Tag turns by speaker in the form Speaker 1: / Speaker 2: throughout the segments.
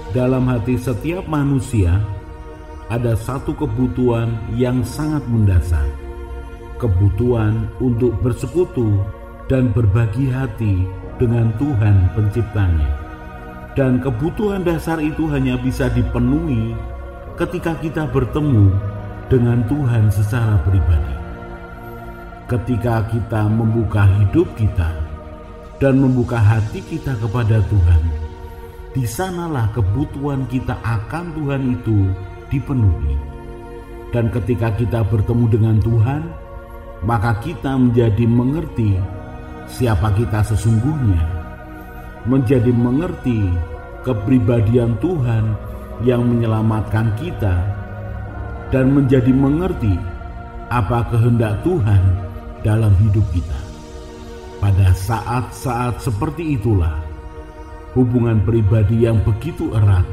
Speaker 1: Dalam hati setiap manusia ada satu kebutuhan yang sangat mendasar, kebutuhan untuk bersekutu dan berbagi hati dengan Tuhan penciptanya. Dan kebutuhan dasar itu hanya bisa dipenuhi ketika kita bertemu dengan Tuhan secara pribadi. Ketika kita membuka hidup kita dan membuka hati kita kepada Tuhan, di sanalah kebutuhan kita akan Tuhan itu dipenuhi. Dan ketika kita bertemu dengan Tuhan, maka kita menjadi mengerti siapa kita sesungguhnya, menjadi mengerti kepribadian Tuhan yang menyelamatkan kita, dan menjadi mengerti apa kehendak Tuhan dalam hidup kita. Pada saat-saat seperti itulah hubungan pribadi yang begitu erat,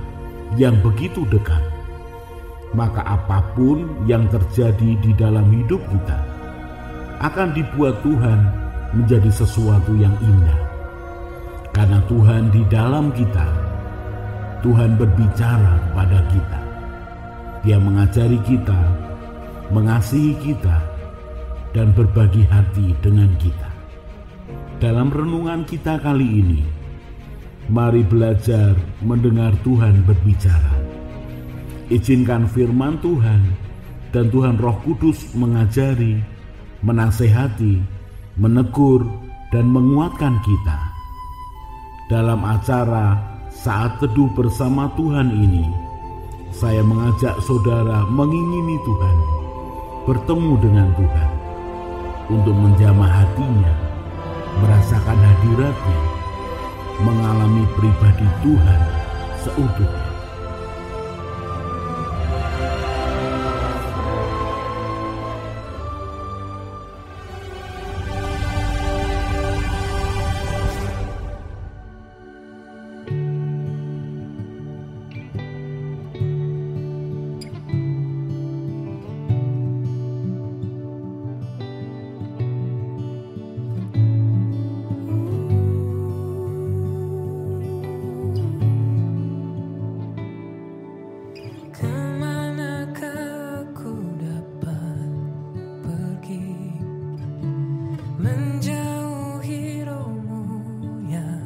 Speaker 1: yang begitu dekat, maka apapun yang terjadi di dalam hidup kita akan dibuat Tuhan menjadi sesuatu yang indah. Karena Tuhan di dalam kita, Tuhan berbicara kepada kita. Dia mengajari kita, mengasihi kita, dan berbagi hati dengan kita. Dalam renungan kita kali ini, mari belajar mendengar Tuhan berbicara. Izinkan firman Tuhan dan Tuhan Roh Kudus mengajari, menasehati, menegur, dan menguatkan kita. Dalam acara Saat Teduh Bersama Tuhan ini, saya mengajak saudara mengingini Tuhan, bertemu dengan Tuhan, untuk menjamah hatinya, merasakan hadiratnya, mengalami pribadi Tuhan seutuhnya.
Speaker 2: Menjauhi rohmu yang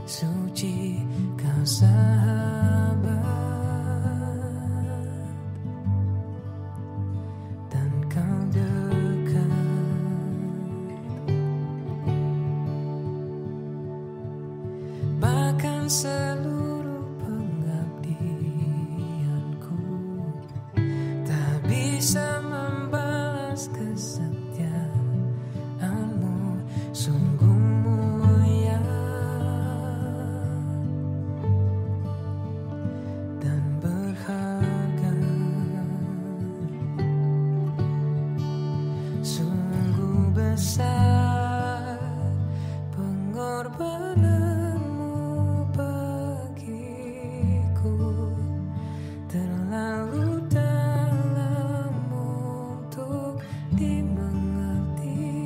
Speaker 2: suci, kau sahabat, dan kau dekat. Bahkan seluruh pengabdianku tak bisa membalas kesetiaan. Sungguh mulia dan berharga, sungguh besar pengorbananmu bagiku, terlalu dalam untuk dimengerti.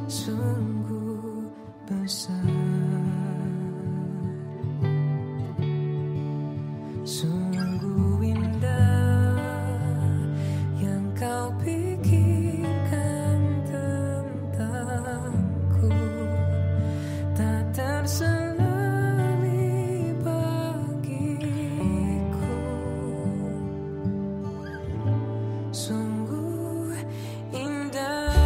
Speaker 2: Sungguh besar, sungguh indah yang kau pikirkan tentangku, tak terselami bagiku. Sungguh indah.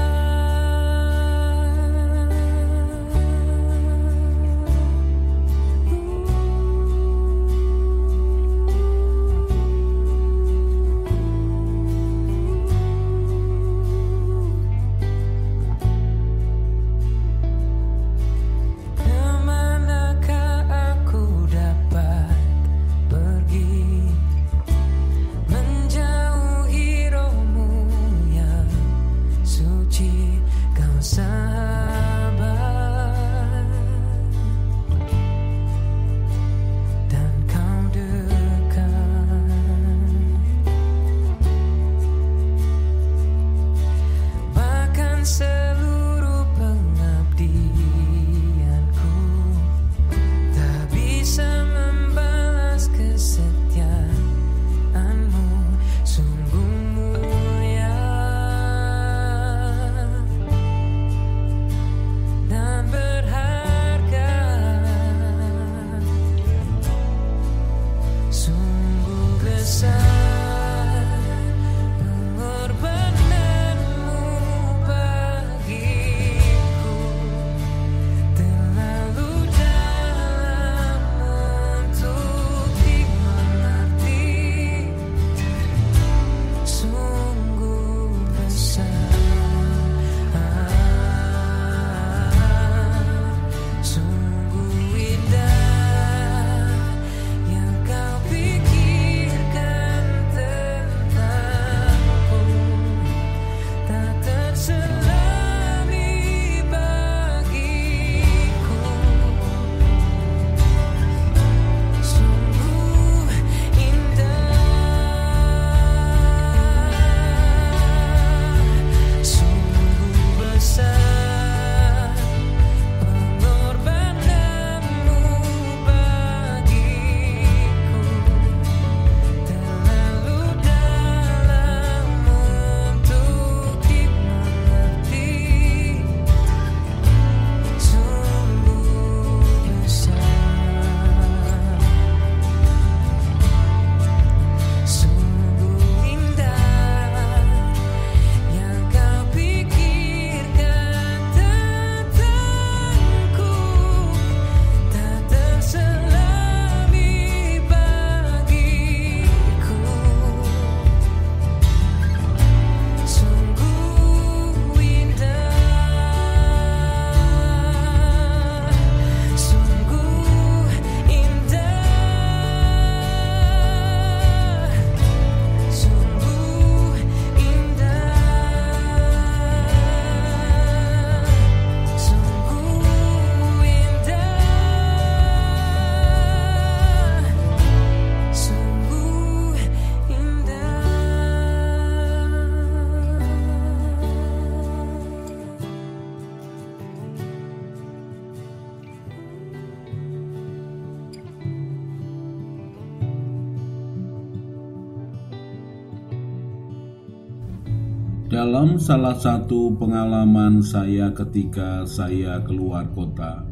Speaker 1: Dalam salah satu pengalaman saya ketika saya keluar kota,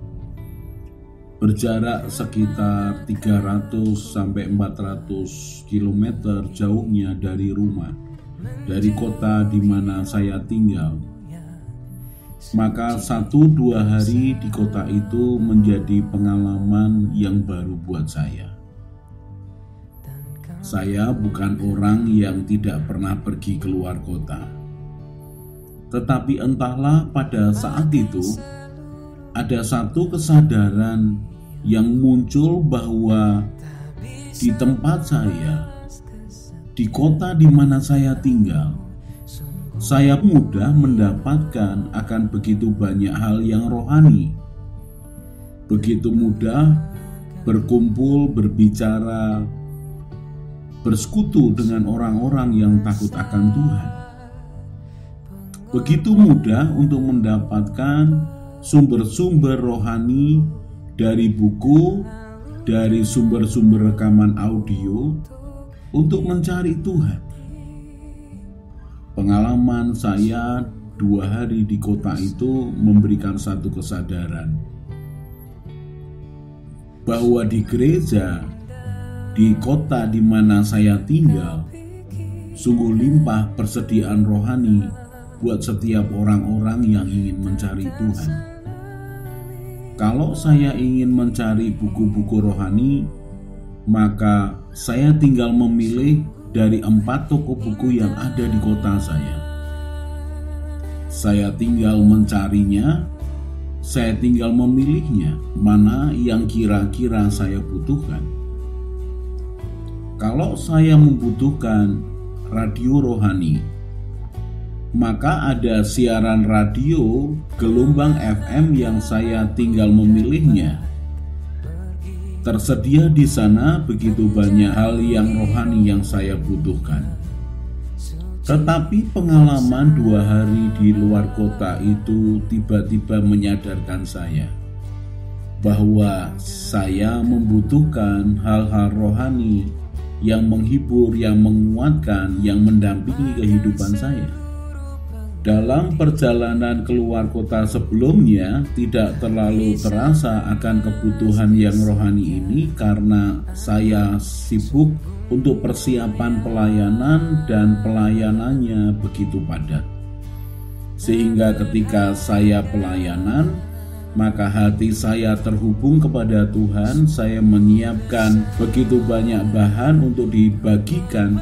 Speaker 1: berjarak sekitar 300-400 km jauhnya dari rumah, dari kota di mana saya tinggal, maka 1-2 hari di kota itu menjadi pengalaman yang baru buat saya. Saya bukan orang yang tidak pernah pergi keluar kota. Tetapi entahlah pada saat itu ada satu kesadaran yang muncul bahwa di tempat saya, di kota di mana saya tinggal, saya mudah mendapatkan akan begitu banyak hal yang rohani. Begitu mudah berkumpul, berbicara, bersekutu dengan orang-orang yang takut akan Tuhan. Begitu mudah untuk mendapatkan sumber-sumber rohani dari buku, dari sumber-sumber rekaman audio untuk mencari Tuhan. Pengalaman saya 2 hari di kota itu memberikan satu kesadaran bahwa di gereja, di kota di mana saya tinggal, sungguh limpah persediaan rohani buat setiap orang-orang yang ingin mencari Tuhan. Kalau saya ingin mencari buku-buku rohani, maka saya tinggal memilih dari 4 toko buku yang ada di kota saya. Saya tinggal mencarinya, saya tinggal memilihnya, mana yang kira-kira saya butuhkan. Kalau saya membutuhkan radio rohani, maka ada siaran radio gelombang FM yang saya tinggal memilihnya. Tersedia di sana begitu banyak hal yang rohani yang saya butuhkan. Tetapi pengalaman 2 hari di luar kota itu tiba-tiba menyadarkan saya bahwa saya membutuhkan hal-hal rohani yang menghibur, yang menguatkan, yang mendampingi kehidupan saya. Dalam perjalanan keluar kota sebelumnya tidak terlalu terasa akan kebutuhan yang rohani ini karena saya sibuk untuk persiapan pelayanan dan pelayanannya begitu padat. Sehingga ketika saya pelayanan, maka hati saya terhubung kepada Tuhan. Saya menyiapkan begitu banyak bahan untuk dibagikan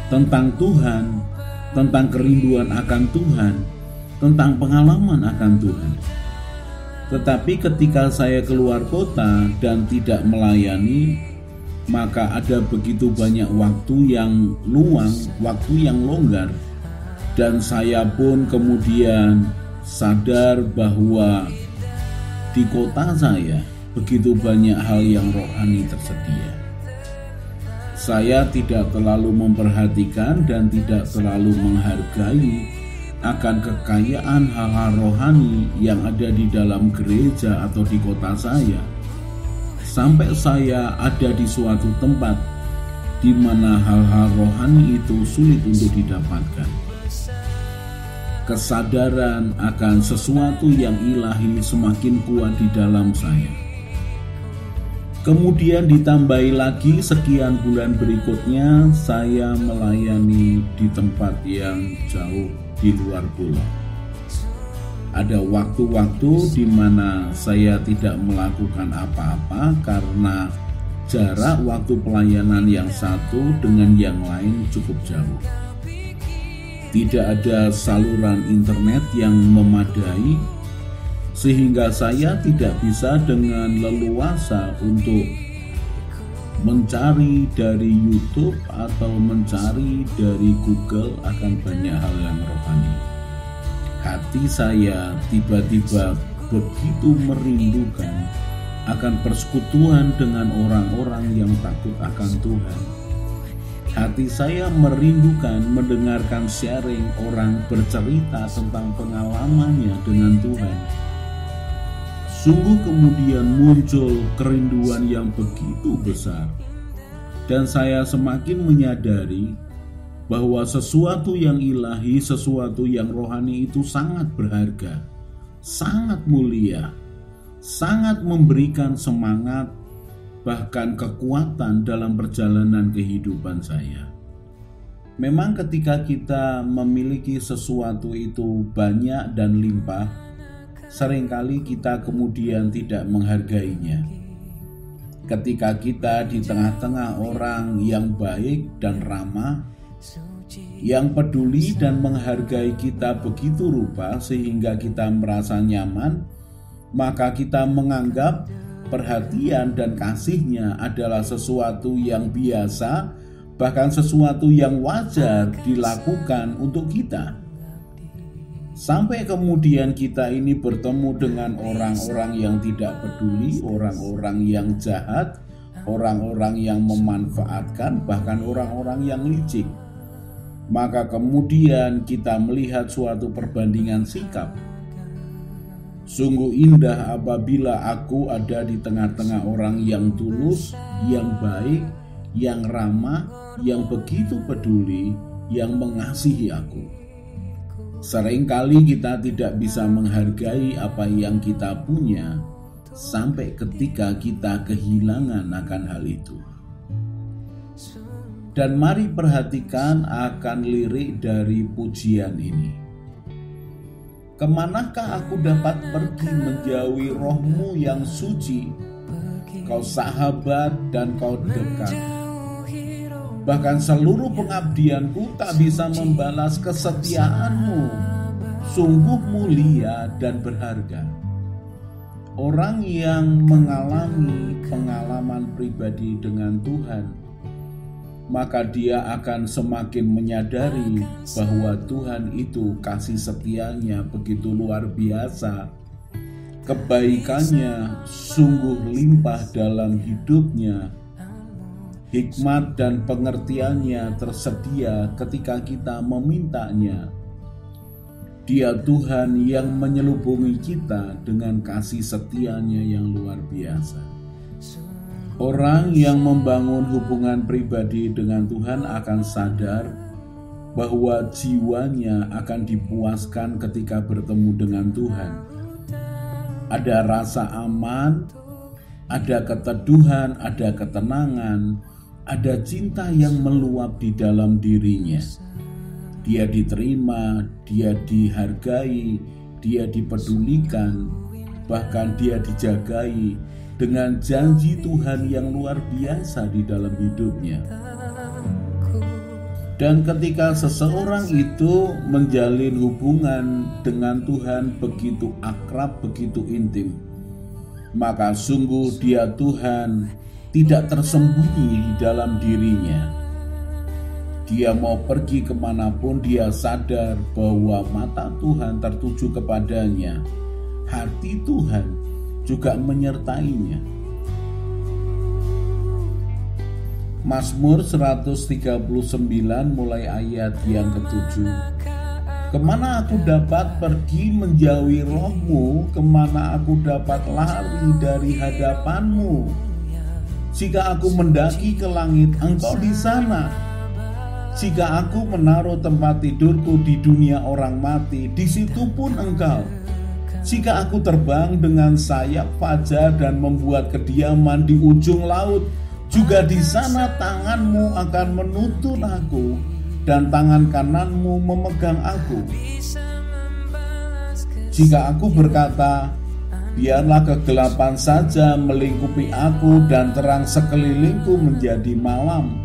Speaker 1: tentang Tuhan, tentang kerinduan akan Tuhan, tentang pengalaman akan Tuhan. Tetapi ketika saya keluar kota dan tidak melayani, maka ada begitu banyak waktu yang luang, waktu yang longgar, dan saya pun kemudian sadar bahwa di kota saya begitu banyak hal yang rohani tersedia. Saya tidak terlalu memperhatikan dan tidak terlalu menghargai akan kekayaan hal-hal rohani yang ada di dalam gereja atau di kota saya. Sampai saya ada di suatu tempat di mana hal-hal rohani itu sulit untuk didapatkan. Kesadaran akan sesuatu yang ilahi semakin kuat di dalam saya. Kemudian ditambahi lagi sekian bulan berikutnya saya melayani di tempat yang jauh di luar pulau. Ada waktu-waktu di mana saya tidak melakukan apa-apa karena jarak waktu pelayanan yang satu dengan yang lain cukup jauh. Tidak ada saluran internet yang memadai, sehingga saya tidak bisa dengan leluasa untuk mencari dari YouTube atau mencari dari Google akan banyak hal yang rohani. Hati saya tiba-tiba begitu merindukan akan persekutuan dengan orang-orang yang takut akan Tuhan. Hati saya merindukan mendengarkan sharing orang bercerita tentang pengalamannya dengan Tuhan. Sungguh kemudian muncul kerinduan yang begitu besar, dan saya semakin menyadari bahwa sesuatu yang ilahi, sesuatu yang rohani itu sangat berharga, sangat mulia, sangat memberikan semangat, bahkan kekuatan dalam perjalanan kehidupan saya. Memang ketika kita memiliki sesuatu itu banyak dan limpah, seringkali kita kemudian tidak menghargainya. Ketika kita di tengah-tengah orang yang baik dan ramah, yang peduli dan menghargai kita begitu rupa sehingga kita merasa nyaman, maka kita menganggap perhatian dan kasihnya adalah sesuatu yang biasa, bahkan sesuatu yang wajar dilakukan untuk kita. Sampai kemudian kita ini bertemu dengan orang-orang yang tidak peduli, orang-orang yang jahat, orang-orang yang memanfaatkan, bahkan orang-orang yang licik. Maka kemudian kita melihat suatu perbandingan sikap. Sungguh indah apabila aku ada di tengah-tengah orang yang tulus, yang baik, yang ramah, yang begitu peduli, yang mengasihi aku. Seringkali kita tidak bisa menghargai apa yang kita punya sampai ketika kita kehilangan akan hal itu. Dan mari perhatikan akan lirik dari pujian ini. Kemanakah aku dapat pergi menjauhi rohmu yang suci? Kau sahabat dan kau dekat. Bahkan seluruh pengabdianku tak bisa membalas kesetiaanmu. Sungguh mulia dan berharga. Orang yang mengalami pengalaman pribadi dengan Tuhan, maka dia akan semakin menyadari bahwa Tuhan itu kasih setianya begitu luar biasa. Kebaikannya sungguh limpah dalam hidupnya. Hikmat dan pengertiannya tersedia ketika kita memintanya. Dia Tuhan yang menyelubungi kita dengan kasih setianya yang luar biasa. Orang yang membangun hubungan pribadi dengan Tuhan akan sadar bahwa jiwanya akan dipuaskan ketika bertemu dengan Tuhan. Ada rasa aman, ada keteduhan, ada ketenangan, ada cinta yang meluap di dalam dirinya. Dia diterima, dia dihargai, dia dipedulikan, bahkan dia dijagai dengan janji Tuhan yang luar biasa di dalam hidupnya. Dan ketika seseorang itu menjalin hubungan dengan Tuhan begitu akrab, begitu intim, maka sungguh dia Tuhan tidak tersembunyi di dalam dirinya. Dia mau pergi kemanapun, dia sadar bahwa mata Tuhan tertuju kepadanya. Hati Tuhan juga menyertainya. Mazmur 139 mulai ayat yang ke-7. Kemana aku dapat pergi menjauhi rohmu? Kemana aku dapat lari dari hadapanmu? Jika aku mendaki ke langit, engkau di sana. Jika aku menaruh tempat tidurku di dunia orang mati, di situ pun engkau. Jika aku terbang dengan sayap fajar dan membuat kediaman di ujung laut, juga di sana tanganmu akan menuntun aku dan tangan kananmu memegang aku. Jika aku berkata, biarlah kegelapan saja melingkupi aku dan terang sekelilingku menjadi malam,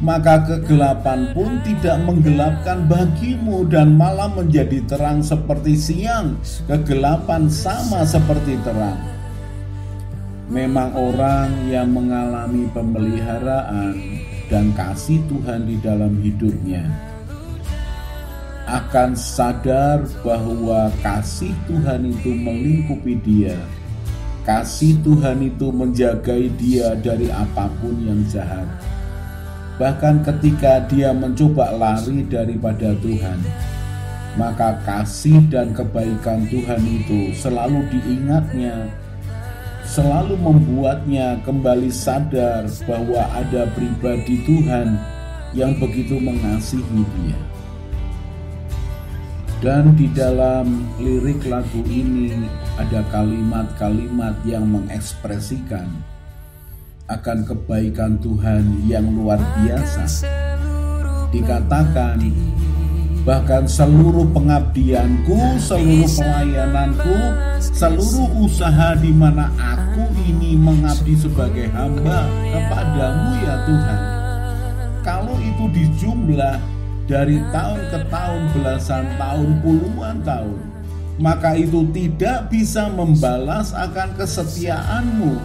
Speaker 1: maka kegelapan pun tidak menggelapkan bagimu dan malam menjadi terang seperti siang, kegelapan sama seperti terang. Memang orang yang mengalami pemeliharaan dan kasih Tuhan di dalam hidupnya akan sadar bahwa kasih Tuhan itu melingkupi dia. Kasih Tuhan itu menjagai dia dari apapun yang jahat. Bahkan ketika dia mencoba lari daripada Tuhan, maka kasih dan kebaikan Tuhan itu selalu diingatnya, selalu membuatnya kembali sadar bahwa ada pribadi Tuhan yang begitu mengasihi dia. Dan di dalam lirik lagu ini ada kalimat-kalimat yang mengekspresikan akan kebaikan Tuhan yang luar biasa. Dikatakan bahkan seluruh pengabdianku, seluruh pelayananku, seluruh usaha di mana aku ini mengabdi sebagai hamba kepadamu ya Tuhan. Kalau itu dijumlah dari tahun ke tahun, belasan tahun, puluhan tahun, maka itu tidak bisa membalas akan kesetiaanmu.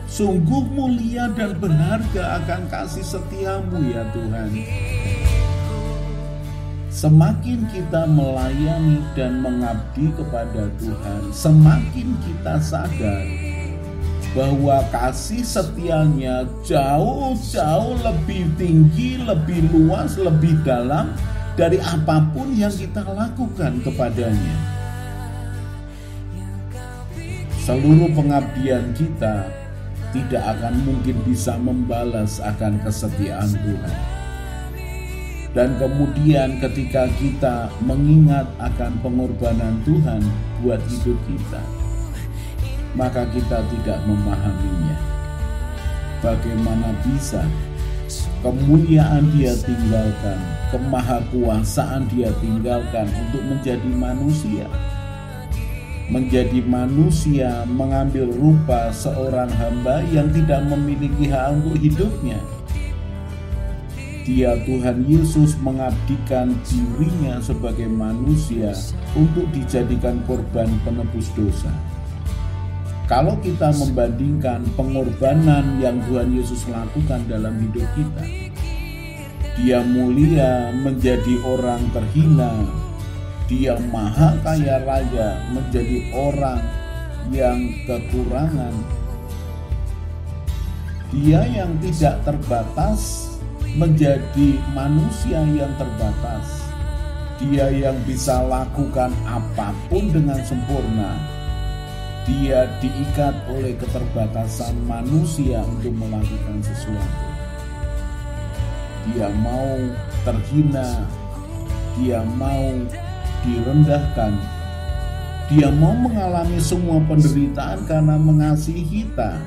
Speaker 1: Sungguh mulia dan berharga akan kasih setiamu ya Tuhan. Semakin kita melayani dan mengabdi kepada Tuhan, semakin kita sadar bahwa kasih setianya jauh-jauh lebih tinggi, lebih luas, lebih dalam dari apapun yang kita lakukan kepadanya. Seluruh pengabdian kita tidak akan mungkin bisa membalas akan kesetiaan Tuhan. Dan kemudian ketika kita mengingat akan pengorbanan Tuhan buat hidup kita, maka kita tidak memahaminya. Bagaimana bisa kemuliaan Dia tinggalkan, kemahakuasaan Dia tinggalkan untuk menjadi manusia. Menjadi manusia mengambil rupa seorang hamba yang tidak memiliki hak untuk hidupnya. Dia Tuhan Yesus mengabdikan dirinya sebagai manusia untuk dijadikan korban penebus dosa. Kalau kita membandingkan pengorbanan yang Tuhan Yesus lakukan dalam hidup kita, Dia mulia menjadi orang terhina, Dia maha kaya raya menjadi orang yang kekurangan, Dia yang tidak terbatas menjadi manusia yang terbatas, Dia yang bisa lakukan apapun dengan sempurna. Dia diikat oleh keterbatasan manusia untuk melakukan sesuatu. Dia mau terhina, Dia mau direndahkan, Dia mau mengalami semua penderitaan karena mengasihi kita.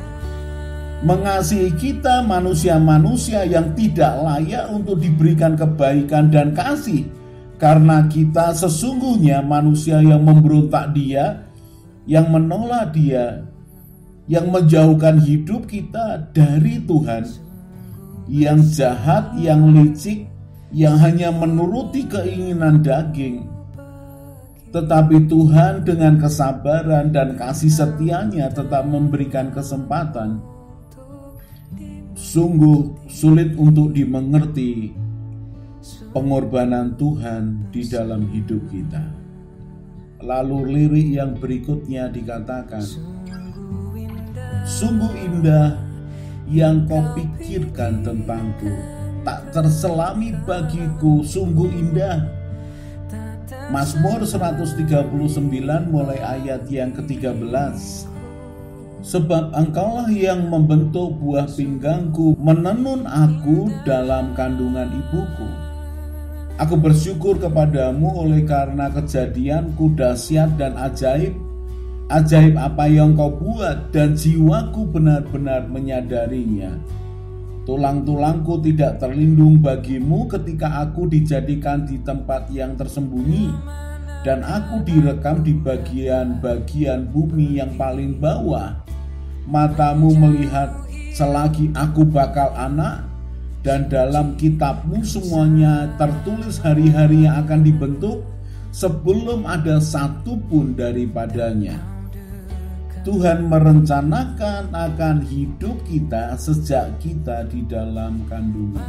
Speaker 1: Mengasihi kita, manusia-manusia yang tidak layak untuk diberikan kebaikan dan kasih, karena kita sesungguhnya manusia yang memberontak Dia, yang menolak Dia, yang menjauhkan hidup kita dari Tuhan, yang jahat, yang licik, yang hanya menuruti keinginan daging. Tetapi Tuhan dengan kesabaran dan kasih setianya tetap memberikan kesempatan. Sungguh sulit untuk dimengerti pengorbanan Tuhan di dalam hidup kita. Lalu lirik yang berikutnya dikatakan, sungguh indah yang kau pikirkan tentangku, tak terselami bagiku, sungguh indah. Mazmur 139 mulai ayat yang ke-13. Sebab engkaulah yang membentuk buah pinggangku, menenun aku dalam kandungan ibuku. Aku bersyukur kepadamu oleh karena kejadianku dahsyat dan ajaib. Ajaib apa yang kau buat, dan jiwaku benar-benar menyadarinya. Tulang-tulangku tidak terlindung bagimu ketika aku dijadikan di tempat yang tersembunyi, dan aku direkam di bagian-bagian bumi yang paling bawah. Matamu melihat selagi aku bakal anak, dan dalam kitabmu semuanya tertulis hari-hari yang akan dibentuk sebelum ada satu pun daripadanya. Tuhan merencanakan akan hidup kita sejak kita di dalam kandungan.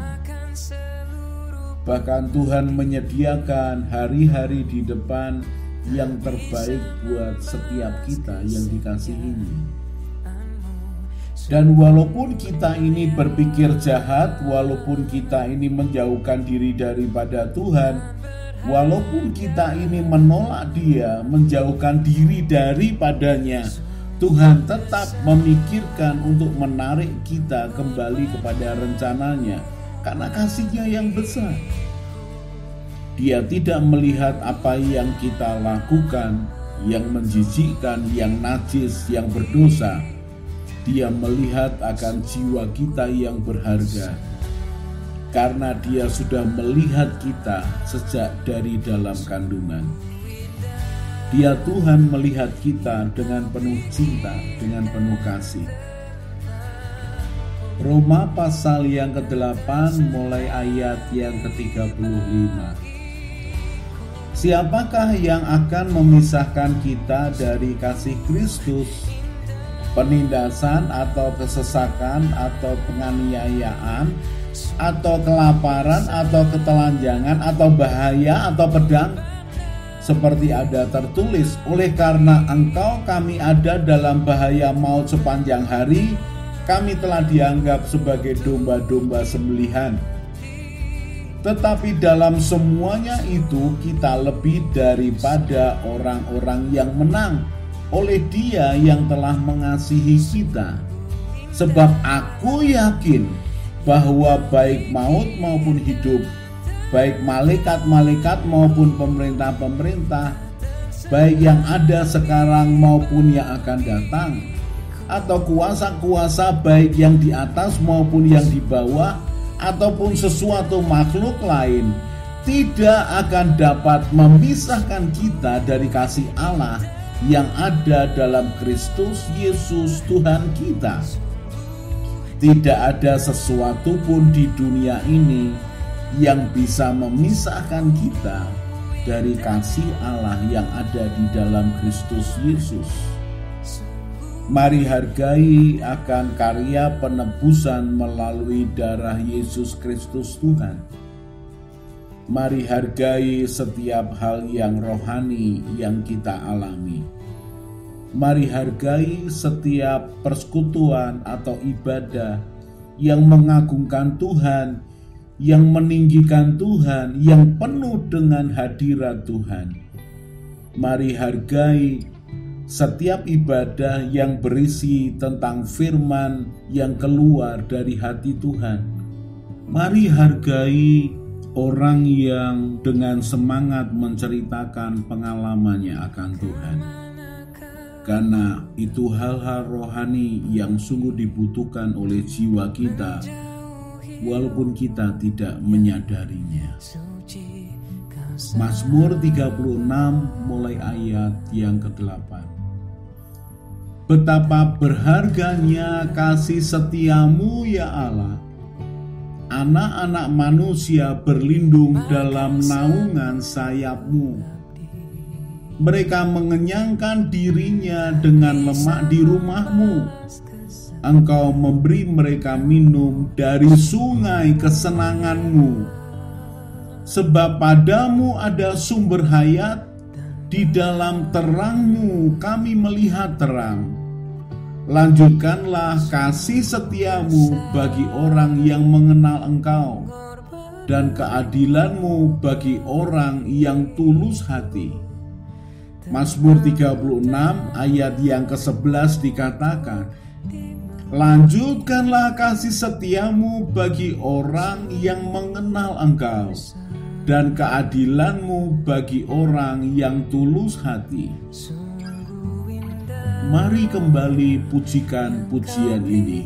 Speaker 1: Bahkan Tuhan menyediakan hari-hari di depan yang terbaik buat setiap kita yang dikasihinya. Dan walaupun kita ini berpikir jahat, walaupun kita ini menjauhkan diri daripada Tuhan, walaupun kita ini menolak Dia, menjauhkan diri daripadanya, Tuhan tetap memikirkan untuk menarik kita kembali kepada rencananya, karena kasih-Nya yang besar. Dia tidak melihat apa yang kita lakukan, yang menjijikkan, yang najis, yang berdosa. Dia melihat akan jiwa kita yang berharga, karena Dia sudah melihat kita sejak dari dalam kandungan. Dia Tuhan melihat kita dengan penuh cinta, dengan penuh kasih. Roma pasal yang ke-8 mulai ayat yang ke-35. Siapakah yang akan memisahkan kita dari kasih Kristus? Penindasan atau kesesakan atau penganiayaan atau kelaparan atau ketelanjangan atau bahaya atau pedang? Seperti ada tertulis, oleh karena engkau kami ada dalam bahaya maut sepanjang hari, kami telah dianggap sebagai domba-domba sembelihan. Tetapi dalam semuanya itu kita lebih daripada orang-orang yang menang oleh Dia yang telah mengasihi kita. Sebab aku yakin bahwa baik maut maupun hidup, baik malaikat-malaikat maupun pemerintah-pemerintah, baik yang ada sekarang maupun yang akan datang, atau kuasa-kuasa baik yang di atas maupun yang di bawah, ataupun sesuatu makhluk lain, tidak akan dapat memisahkan kita dari kasih Allah yang ada dalam Kristus Yesus Tuhan kita. Tidak ada sesuatu pun di dunia ini yang bisa memisahkan kita dari kasih Allah yang ada di dalam Kristus Yesus. Mari hargai akan karya penebusan melalui darah Yesus Kristus Tuhan. Mari hargai setiap hal yang rohani yang kita alami. Mari hargai setiap persekutuan atau ibadah yang mengagungkan Tuhan, yang meninggikan Tuhan, yang penuh dengan hadirat Tuhan. Mari hargai setiap ibadah yang berisi tentang firman yang keluar dari hati Tuhan. Mari hargai orang yang dengan semangat menceritakan pengalamannya akan Tuhan. Karena itu hal-hal rohani yang sungguh dibutuhkan oleh jiwa kita, walaupun kita tidak menyadarinya. Mazmur 36 mulai ayat yang ke-8. Betapa berharganya kasih setiamu ya Allah. Anak-anak manusia berlindung dalam naungan sayapmu. Mereka mengenyangkan dirinya dengan lemak di rumahmu. Engkau memberi mereka minum dari sungai kesenanganmu. Sebab padamu ada sumber hayat, di dalam terangmu kami melihat terang. Lanjutkanlah kasih setiamu bagi orang yang mengenal Engkau, dan keadilanmu bagi orang yang tulus hati. Mazmur 36 ayat yang ke-11 dikatakan, lanjutkanlah kasih setiamu bagi orang yang mengenal Engkau, dan keadilanmu bagi orang yang tulus hati. Mari kembali pujikan pujian ini.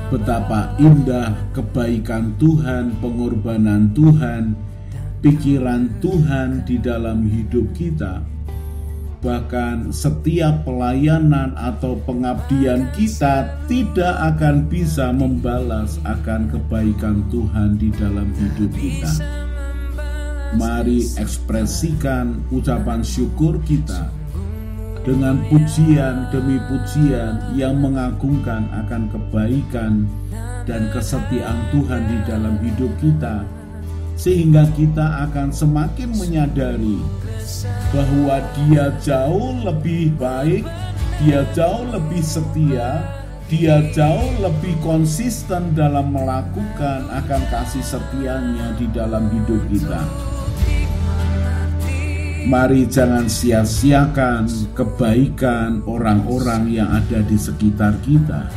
Speaker 1: Betapa indah kebaikan Tuhan, pengorbanan Tuhan, pikiran Tuhan di dalam hidup kita, bahkan setiap pelayanan atau pengabdian kita tidak akan bisa membalas akan kebaikan Tuhan di dalam hidup kita. Mari ekspresikan ucapan syukur kita dengan pujian demi pujian yang mengagungkan akan kebaikan dan kesetiaan Tuhan di dalam hidup kita, sehingga kita akan semakin menyadari bahwa Dia jauh lebih baik, Dia jauh lebih setia, Dia jauh lebih konsisten dalam melakukan akan kasih setianya di dalam hidup kita. Mari jangan sia-siakan kebaikan orang-orang yang ada di sekitar kita.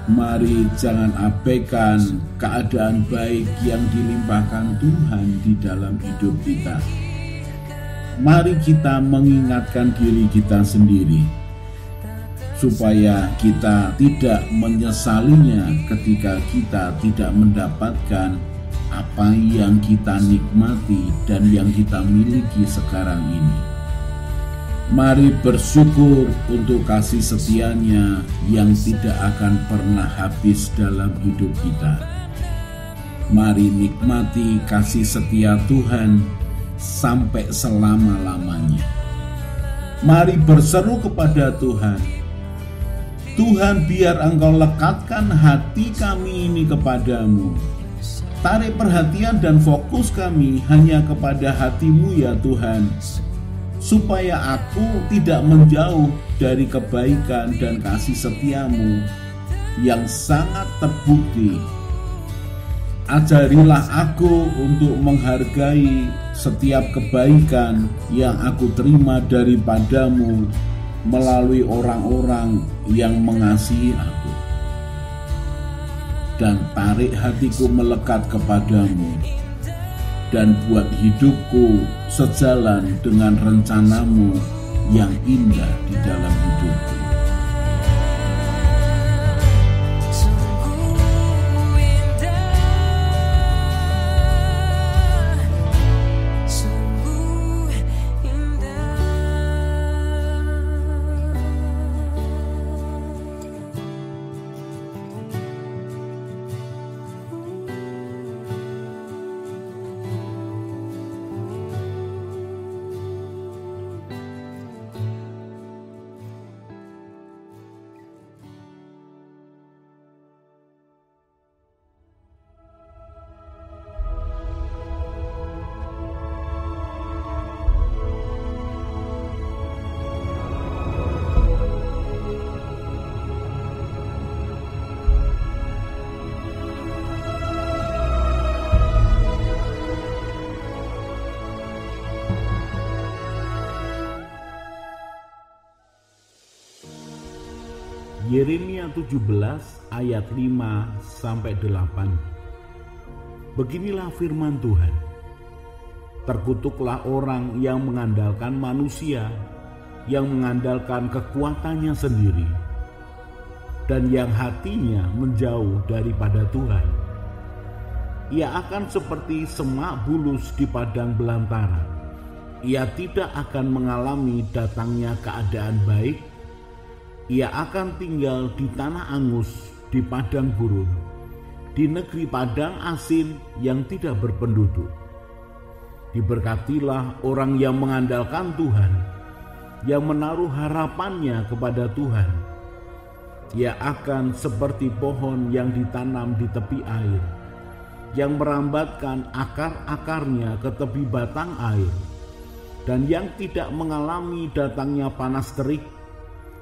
Speaker 1: Mari jangan abaikan keadaan baik yang dilimpahkan Tuhan di dalam hidup kita. Mari kita mengingatkan diri kita sendiri, supaya kita tidak menyesalinya ketika kita tidak mendapatkan apa yang kita nikmati dan yang kita miliki sekarang ini. Mari bersyukur untuk kasih setianya yang tidak akan pernah habis dalam hidup kita. Mari nikmati kasih setia Tuhan sampai selama-lamanya. Mari berseru kepada Tuhan, Tuhan, biar Engkau lekatkan hati kami ini kepadamu. Tarik perhatian dan fokus kami hanya kepada hati-Mu ya Tuhan, supaya aku tidak menjauh dari kebaikan dan kasih setia-Mu yang sangat terbukti. Ajarilah aku untuk menghargai setiap kebaikan yang aku terima daripada-Mu melalui orang-orang yang mengasihi aku. Dan tarik hatiku melekat kepadamu, dan buat hidupku sejalan dengan rencanamu yang indah di dalam hidupku.
Speaker 3: Yeremia 17 ayat 5-8. Beginilah firman Tuhan. Terkutuklah orang yang mengandalkan manusia, yang mengandalkan kekuatannya sendiri, dan yang hatinya menjauh daripada Tuhan. Ia akan seperti semak bulus di padang belantara. Ia tidak akan mengalami datangnya keadaan baik. Ia akan tinggal di tanah angus, di padang gurun, di negeri padang asin yang tidak berpenduduk. Diberkatilah orang yang mengandalkan Tuhan, yang menaruh harapannya kepada Tuhan. Ia akan seperti pohon yang ditanam di tepi air, yang merambatkan akar-akarnya ke tepi batang air, dan yang tidak mengalami datangnya panas terik,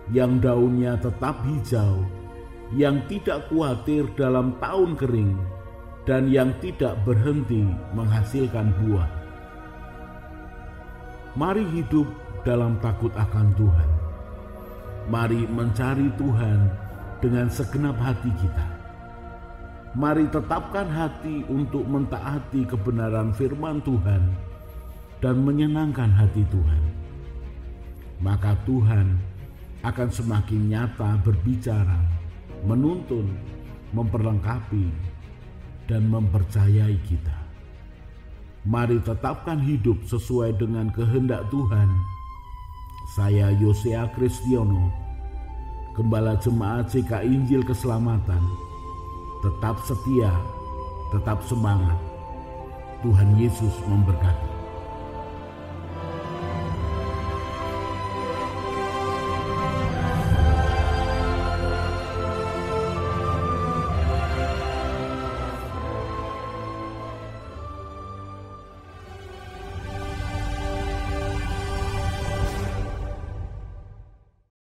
Speaker 3: yang daunnya tetap hijau, yang tidak khawatir dalam tahun kering, dan yang tidak berhenti menghasilkan buah. Mari hidup dalam takut akan Tuhan. Mari mencari Tuhan dengan segenap hati kita. Mari tetapkan hati untuk mentaati kebenaran firman Tuhan dan menyenangkan hati Tuhan. Maka Tuhan akan semakin nyata berbicara, menuntun, memperlengkapi, dan mempercayai kita. Mari tetapkan hidup sesuai dengan kehendak Tuhan, Saya Yosea Kristiono, Gembala Jemaat GKI Injil Keselamatan. Tetap setia, tetap semangat. Tuhan Yesus memberkati.